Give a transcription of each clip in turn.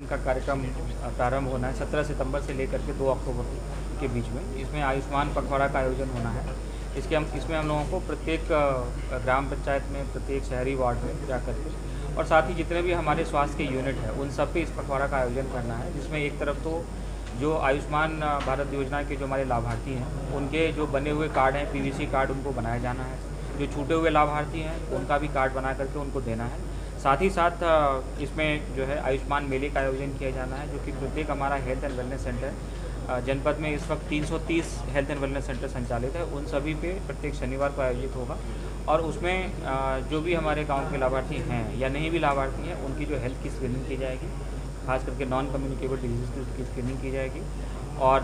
इनका कार्यक्रम प्रारंभ होना है 17 सितंबर से लेकर के 2 अक्टूबर के बीच में। इसमें आयुष्मान पखवाड़ा का आयोजन होना है। इसमें हम लोगों को प्रत्येक ग्राम पंचायत में, प्रत्येक शहरी वार्ड में जा कर के और साथ ही जितने भी हमारे स्वास्थ्य के यूनिट हैं उन सब पे इस पखवाड़ा का आयोजन करना है, जिसमें एक तरफ तो जो आयुष्मान भारत योजना के जो हमारे लाभार्थी हैं उनके जो बने हुए कार्ड हैं, पीवीसी कार्ड, उनको बनाया जाना है। जो छूटे हुए लाभार्थी हैं उनका भी कार्ड बना करके उनको देना है। साथ ही साथ इसमें जो है आयुष्मान मेले का आयोजन किया जाना है, जो कि प्रत्येक हमारा हेल्थ एंड वेलनेस सेंटर जनपद में इस वक्त 330 हेल्थ एंड वेलनेस सेंटर संचालित है, उन सभी पे प्रत्येक शनिवार को आयोजित होगा। और उसमें जो भी हमारे गांव के लाभार्थी हैं या नहीं भी लाभार्थी हैं उनकी जो हेल्थ की स्क्रीनिंग की जाएगी, खास करके नॉन कम्युनिकेबल डिजीज़ की स्क्रीनिंग की जाएगी। और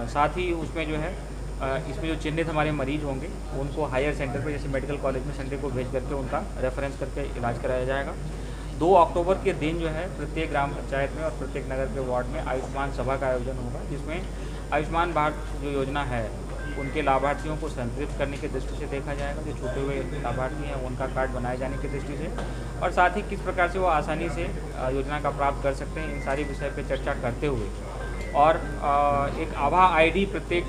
साथ ही उसमें जो है इसमें जो चिन्हित हमारे मरीज होंगे उनको हायर सेंटर पे, जैसे मेडिकल कॉलेज में सेंटर को भेज करके उनका रेफरेंस करके इलाज कराया जाएगा। 2 अक्टूबर के दिन जो है प्रत्येक ग्राम पंचायत में और प्रत्येक नगर के वार्ड में आयुष्मान सभा का आयोजन होगा, जिसमें आयुष्मान भारत जो योजना है उनके लाभार्थियों को संतृप्त करने की दृष्टि से देखा जाएगा, जो छूटे हुए लाभार्थी हैं उनका कार्ड बनाए जाने की दृष्टि से, और साथ ही किस प्रकार से वो आसानी से योजना का प्राप्त कर सकते हैं, इन सारी विषय पर चर्चा करते हुए और एक आभा आईडी प्रत्येक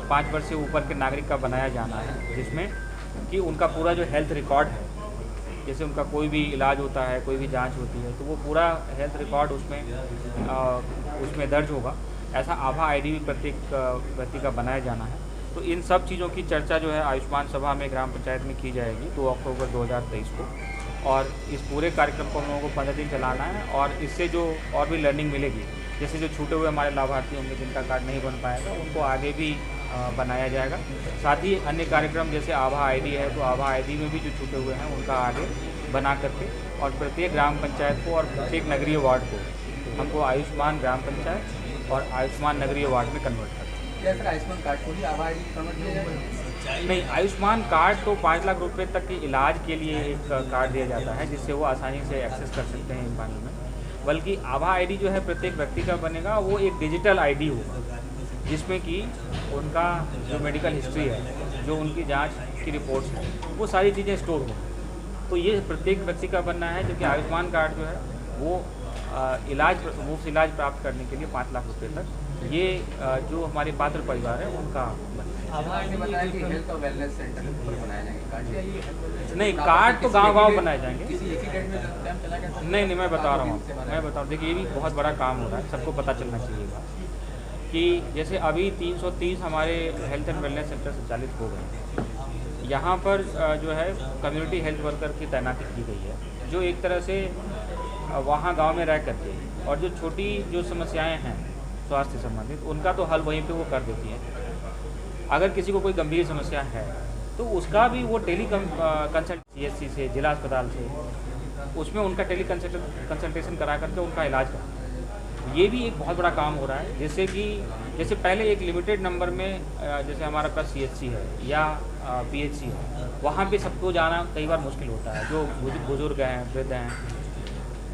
5 वर्ष से ऊपर के नागरिक का बनाया जाना है, जिसमें कि उनका पूरा जो हेल्थ रिकॉर्ड है, जैसे उनका कोई भी इलाज होता है, कोई भी जांच होती है, तो वो पूरा हेल्थ रिकॉर्ड उसमें दर्ज होगा। ऐसा आभा आईडी भी प्रत्येक व्यक्ति का बनाया जाना है। तो इन सब चीज़ों की चर्चा जो है आयुष्मान सभा में ग्राम पंचायत में की जाएगी 2 अक्टूबर 2023 को। और इस पूरे कार्यक्रम को हम लोगों को 15 दिन चलाना है और इससे जो और भी लर्निंग मिलेगी, जैसे जो छूटे हुए हमारे लाभार्थी होंगे जिनका कार्ड नहीं बन पाएगा उनको आगे भी बनाया जाएगा। साथ ही अन्य कार्यक्रम जैसे आभा आईडी है, तो आभा आईडी में भी जो छूटे हुए हैं उनका आगे बना करके और प्रत्येक ग्राम पंचायत को और प्रत्येक नगरीय वार्ड को हमको आयुष्मान ग्राम पंचायत और आयुष्मान नगरीय वार्ड में कन्वर्ट करना है। क्या सर आयुष्मान कार्ड को भी आभा आईडी कन्वर्ट किया जाएगा? नहीं, आयुष्मान कार्ड तो 5 लाख रुपए तक के इलाज के लिए एक कार्ड दिया जाता है, जिससे वो आसानी से एक्सेस कर सकते हैं इन पानी में। बल्कि आभा आईडी जो है प्रत्येक व्यक्ति का बनेगा, वो एक डिजिटल आईडी होगा, जिसमें कि उनका जो मेडिकल हिस्ट्री है, जो उनकी जांच की रिपोर्ट्स हैं, वो सारी चीज़ें स्टोर होंगी। तो ये प्रत्येक व्यक्ति का बनना है, जो कि आयुष्मान कार्ड जो है वो मुफ्त इलाज प्राप्त करने के लिए 5 लाख रुपये तक ये जो हमारे पात्र परिवार है उनका आभा ने बताया कि हेल्थ और वेलनेस सेंटर पर बनाए जाएंगे कार्ड। नहीं, कार्ड तो गांव-गांव बनाए जाएंगे। किसी एक ही डेट में कैंप चला गया? नहीं, मैं बता रहा हूँ आपको, देखिए ये भी बहुत बड़ा काम हो रहा है, सबको पता चलना चाहिए बात कि जैसे अभी 330 हमारे हेल्थ एंड वेलनेस सेंटर संचालित हो गए। यहाँ पर जो है कम्युनिटी हेल्थ वर्कर की तैनाती की गई है, जो एक तरह से वहाँ गांव में रह करके और जो छोटी जो समस्याएं हैं स्वास्थ्य संबंधित उनका तो हल वहीं पे वो कर देती हैं। अगर किसी को कोई गंभीर समस्या है तो उसका भी वो टेली कंसल्ट CHC से, जिला अस्पताल से, उसमें उनका टेली कंसल्टेशन करा करके उनका इलाज करते हैं। ये भी एक बहुत बड़ा काम हो रहा है, जैसे पहले एक लिमिटेड नंबर में जैसे हमारा पास CHC है या PHC है, वहाँ पे सबको जाना कई बार मुश्किल होता है। जो बुजुर्ग हैं, वृद्ध हैं,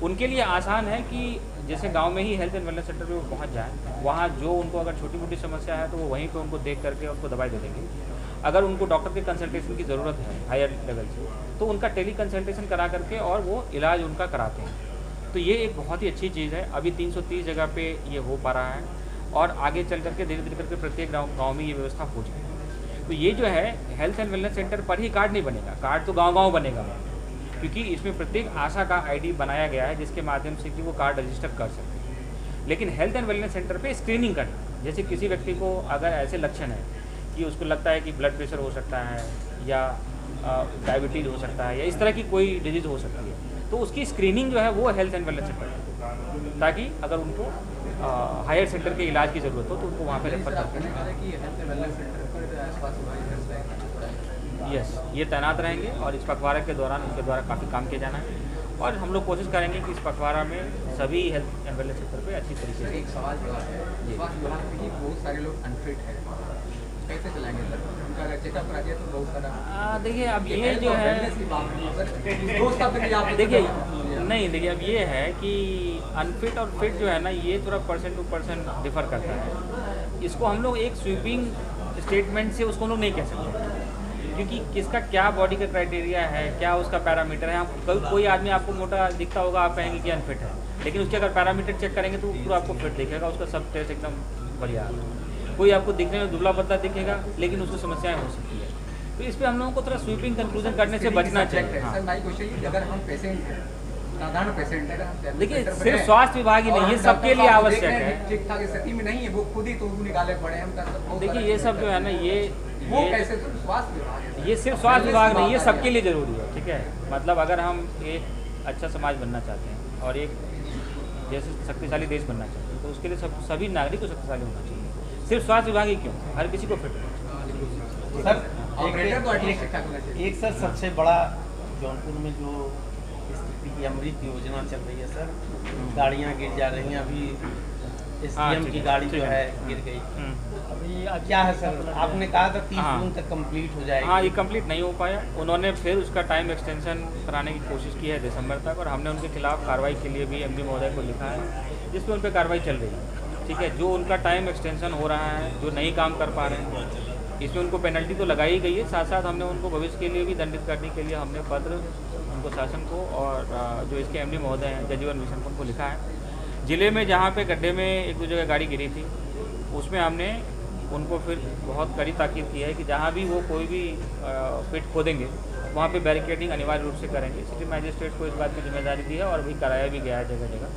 उनके लिए आसान है कि जैसे गांव में ही हेल्थ एंड वेलनेस सेंटर पे वो पहुँच जाएँ, वहाँ जो उनको अगर छोटी मोटी समस्या है तो वो वहीं पे उनको देख करके उनको दवाई दे देंगे। अगर उनको डॉक्टर के कंसल्टेशन की ज़रूरत है हायर लेवल से, तो उनका टेली कंसल्टेशन करा करके और वो इलाज उनका कराते हैं। तो ये एक बहुत ही अच्छी चीज़ है। अभी 330 जगह पे ये हो पा रहा है और आगे चल करके धीरे धीरे करके प्रत्येक गाँव में ये व्यवस्था हो जाएगी। तो ये जो है हेल्थ एंड वेलनेस सेंटर पर ही कार्ड नहीं बनेगा, कार्ड तो गाँव बनेगा, क्योंकि इसमें प्रत्येक आशा का आईडी बनाया गया है, जिसके माध्यम से कि वो कार्ड रजिस्टर कर सकते हैं। लेकिन हेल्थ एंड वेलनेस सेंटर पे स्क्रीनिंग करना, जैसे किसी व्यक्ति को अगर ऐसे लक्षण है कि उसको लगता है कि ब्लड प्रेशर हो सकता है या डायबिटीज़ हो सकता है या इस तरह की कोई डिजीज़ हो सकती है, तो उसकी स्क्रीनिंग जो है वो हेल्थ एंड वेलनेस सेंटर, ताकि अगर उनको हायर सेंटर के इलाज की ज़रूरत हो तो उनको वहाँ पर रेफर करते हैं। यस, ये तैनात रहेंगे और इस पखवाड़ा के दौरान उनके द्वारा काफ़ी काम किया जाना है और हम लोग कोशिश करेंगे कि इस पखवाड़ा में सभी हेल्थ एंड वेलनेस सेक्टर पे अच्छी तरीके से। एक सवाल जवाब है, बहुत सारे लोग अनफिट हैं, कैसे चलाएंगे सर? उनका अगर चेकअप करा दिया तो बहुत सारा देखिए अब ये जो है, देखिए नहीं, देखिए अब ये है कि अनफिट और फिट जो है ना, ये थोड़ा % टू % डिफर करता है। इसको हम लोग एक स्वीपिंग स्टेटमेंट से उसको हम लोग नहीं कह सकते, क्योंकि किसका क्या बॉडी का क्राइटेरिया है, क्या उसका पैरामीटर है। कोई आदमी आपको मोटा दिखता होगा, आप कहेंगे कि अनफिट है, लेकिन उसके अगर पैरामीटर चेक करेंगे तो पूरा आपको फिट दिखेगा, उसका सब टेस्ट एकदम बढ़िया है। कोई आपको दिखने में दुबला पतला दिखेगा लेकिन उसको समस्याएं हो सकती है। तो इस पर हम लोगों को थोड़ा स्वीपिंग कंक्लूजन करने से बचना चाहिए। हाँ। सर माई क्वेश्चन ये, अगर हम पेशेंट हैं, साधारण पेशेंट है, देखिए सिर्फ स्वास्थ्य विभाग ही नहीं, ये सबके लिए आवश्यक है। ठीक ठाक स्थिति में नहीं है, वो खुद ही तो निकाले पड़े हैं। देखिए ये सब जो है ना, वो कैसे, तो स्वास्थ्य विभाग है, ये सिर्फ स्वास्थ्य विभाग नहीं, ये सबके लिए जरूरी है। ठीक है, मतलब अगर हम एक अच्छा समाज बनना चाहते हैं और एक जैसे शक्तिशाली देश बनना चाहते हैं तो उसके लिए सभी नागरिक को शक्तिशाली होना चाहिए। सिर्फ स्वास्थ्य विभाग ही क्यों, हर किसी को फिट होना चाहिए। सर एक सर सबसे बड़ा जौनपुर में जो स्थिति की अमृत योजना चल रही है सर, गाड़ियाँ गिर जा रही हैं। अभी SDM की गाड़ी जो है गिर गई। अभी क्या है सर, आपने कहा था 30 जून तक कंप्लीट हो जाएगी। हाँ, ये कंप्लीट नहीं हो पाया। उन्होंने फिर उसका टाइम एक्सटेंशन कराने की कोशिश की है दिसंबर तक, और हमने उनके खिलाफ कार्रवाई के लिए भी MD महोदय को लिखा है, जिसमें उन पर कार्रवाई चल रही है। ठीक है, जो उनका टाइम एक्सटेंशन हो रहा है, जो नहीं काम कर पा रहे हैं, इसमें उनको पेनल्टी तो लगाई गई है। साथ साथ हमने उनको भविष्य के लिए भी दंडित करने के लिए हमने पत्र उनको शासन को और जो इसके MD महोदय हैं जगजीवन मिशन को उनको लिखा है। ज़िले में जहाँ पे गड्ढे में एक दो जगह गाड़ी गिरी थी, उसमें हमने उनको फिर बहुत कड़ी ताकीद की है कि जहाँ भी वो कोई भी पिट खोदेंगे वहाँ पे बैरिकेडिंग अनिवार्य रूप से करेंगे। सिटी मैजिस्ट्रेट को इस बात की जिम्मेदारी दी है और अभी कराया भी गया है जगह जगह,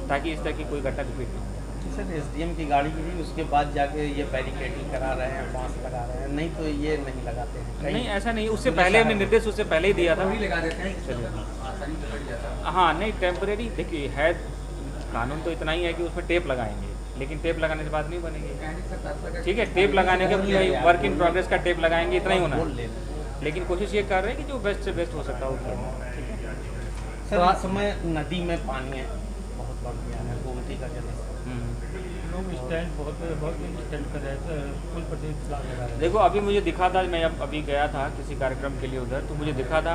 ताकि इस तरह की कोई घटना रिपीट ना हो। सर SDM की गाड़ी गिरी, उसके बाद जाके ये बैरिकेडिंग करा रहे हैं, बांस लगा रहे हैं, नहीं तो ये नहीं लगाते हैं। नहीं, ऐसा नहीं, उससे पहले हमने निर्देश उससे पहले ही दिया था। वही लगा देते हैं, आसानी से कट जाता है। हाँ, नहीं टेम्परेरी, देखिए है कानून तो इतना ही है कि उसमें टेप लगाएंगे, लेकिन टेप लगाने से बात नहीं बनेगी। ठीक है, टेप लगाने के वर्क इन प्रोग्रेस का टेप लगाएंगे, इतना ही होना है। लेकिन कोशिश ये कर रहे हैं कि जो बेस्ट से बेस्ट हो सकता है वो करें। ठीक है सर, इस समय नदी में पानी है, बहुत बढ़ गया है, गोमती का जल। लोग स्टैंड बहुत स्टैंड कर रहे थे, पुल पर से लगा रहे थे। देखो अभी मुझे दिखा था, मैं अभी गया था किसी कार्यक्रम के लिए उधर, तो मुझे दिखा था,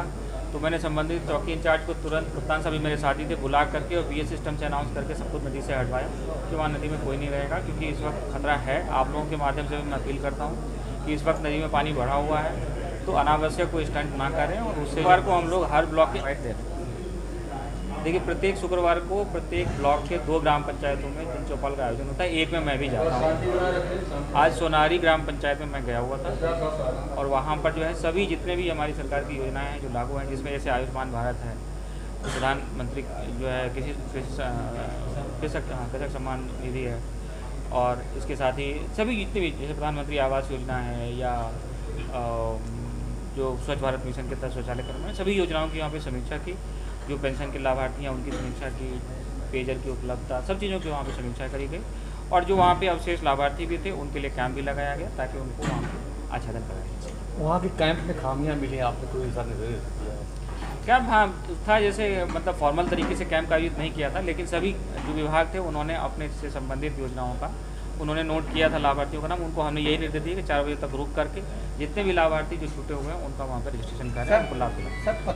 तो मैंने संबंधित चौकी इंचार्ज को तुरंत, कप्तान साहब भी मेरे साथी थे, बुला करके और BS सिस्टम से अनाउंस करके सबको नदी से हटवाया कि वहाँ नदी में कोई नहीं रहेगा, क्योंकि इस वक्त खतरा है। आप लोगों के माध्यम से भी मैं अपील करता हूँ कि इस वक्त नदी में पानी बढ़ा हुआ है, तो अनावश्यक कोई स्टंट ना करें। और उससे शुक्रवार को हम लोग हर ब्लॉक के राइट दे रहे हैं। देखिए प्रत्येक शुक्रवार को प्रत्येक ब्लॉक के 2 ग्राम पंचायतों में जन चौपाल का आयोजन होता है, एक में मैं भी जाता हूँ। आज सोनारी ग्राम पंचायत में मैं गया हुआ था और वहाँ पर जो है सभी जितने भी हमारी सरकार की योजनाएं हैं जो लागू हैं, जिसमें जैसे आयुष्मान भारत है, प्रधानमंत्री जो है कृषक सम्मान निधि है, और इसके साथ ही सभी जितने भी जैसे प्रधानमंत्री आवास योजना है या जो स्वच्छ भारत मिशन के तहत शौचालय कर्म है, सभी योजनाओं की यहाँ पे समीक्षा की। जो पेंशन के लाभार्थी हैं उनकी समीक्षा की, पेयजल की उपलब्धता, सब चीज़ों की वहाँ पे समीक्षा करी गई। और जो वहाँ पे अवशेष लाभार्थी भी थे उनके लिए कैंप भी लगाया गया ताकि उनको वहाँ पे आच्छादन कराया जाए। वहाँ के कैंप में खामियां मिली, आपने कोई ऐसा निर्देश दिया? कैंप हाँ था, जैसे मतलब फॉर्मल तरीके से कैंप का आयोजित नहीं किया था, लेकिन सभी जो विभाग थे उन्होंने अपने से संबंधित योजनाओं का उन्होंने नोट किया था लाभार्थियों का नाम। उनको हमने यही निर्देश दिया कि 4 बजे तक रुक करके जितने भी लाभार्थी जो छूटे हुए हैं उनका वहाँ पर रजिस्ट्रेशन करें, उनको लाभ दिलाएं।